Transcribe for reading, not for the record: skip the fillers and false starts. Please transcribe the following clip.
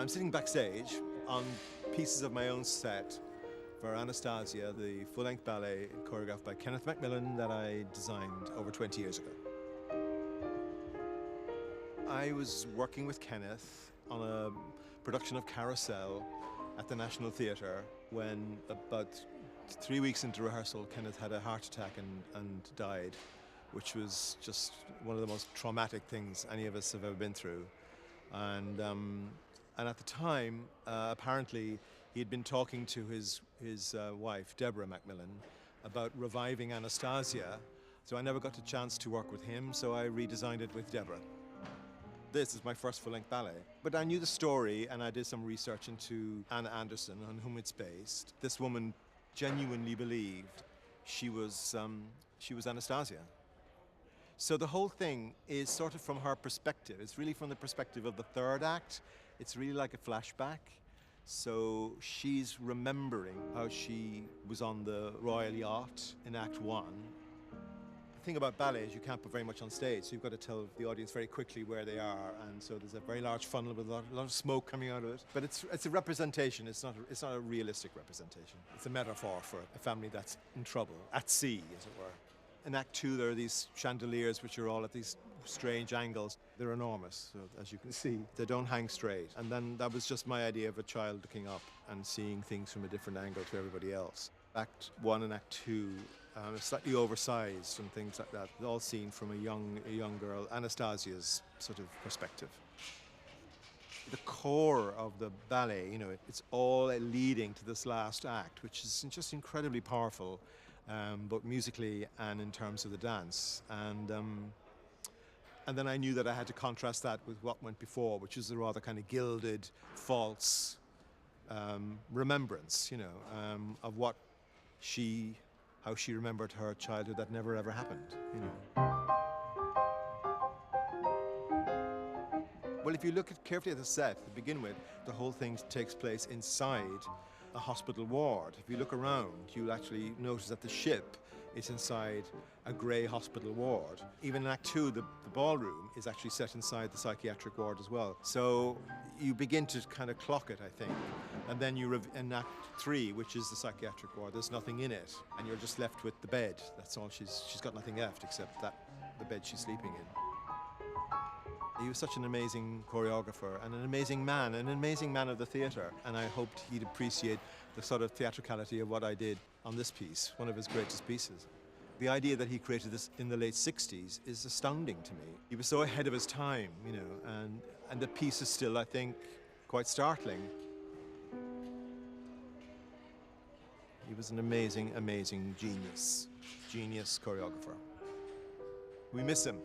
I'm sitting backstage on pieces of my own set for Anastasia, the full-length ballet choreographed by Kenneth MacMillan that I designed over 20 years ago. I was working with Kenneth on a production of Carousel at the National Theatre when, about 3 weeks into rehearsal, Kenneth had a heart attack and died, which was just one of the most traumatic things any of us have ever been through. And at the time, apparently, he had been talking to his wife, Deborah MacMillan, about reviving Anastasia. So I never got a chance to work with him, so I redesigned it with Deborah. This is my first full-length ballet. But I knew the story, and I did some research into Anna Anderson, on whom it's based. This woman genuinely believed she was Anastasia. So the whole thing is sort of from her perspective. It's really from the perspective of the third act. It's really like a flashback. So she's remembering how she was on the royal yacht in Act 1. The thing about ballet is you can't put very much on stage, so you've got to tell the audience very quickly where they are, and so there's a very large funnel with a lot of smoke coming out of it. But it's a representation. It's not a realistic representation. It's a metaphor for a family that's in trouble, at sea, as it were. In Act 2, there are these chandeliers which are all at these strange angles. They're enormous, so as you can see. They don't hang straight. And then that was just my idea of a child looking up and seeing things from a different angle to everybody else. Act 1 and Act 2 are slightly oversized and things like that, all seen from a young girl, Anastasia's sort of perspective. The core of the ballet, you know, it's all leading to this last act, which is just incredibly powerful. Both musically and in terms of the dance. And then I knew that I had to contrast that with what went before, which is a rather kind of gilded, false remembrance, you know, of how she remembered her childhood that never ever happened, you know. Well, if you look carefully at the set to begin with, the whole thing takes place inside a hospital ward. If you look around, you'll actually notice that the ship is inside a grey hospital ward. Even in Act 2, the ballroom is actually set inside the psychiatric ward as well. So you begin to kind of clock it, I think. And then in Act 3, which is the psychiatric ward, there's nothing in it, and you're just left with the bed. That's all. She's got nothing left except the bed she's sleeping in. He was such an amazing choreographer and an amazing man of the theatre. And I hoped he'd appreciate the sort of theatricality of what I did on this piece, one of his greatest pieces. The idea that he created this in the late 60s is astounding to me. He was so ahead of his time, you know, and the piece is still, I think, quite startling. He was an amazing, amazing genius choreographer. We miss him.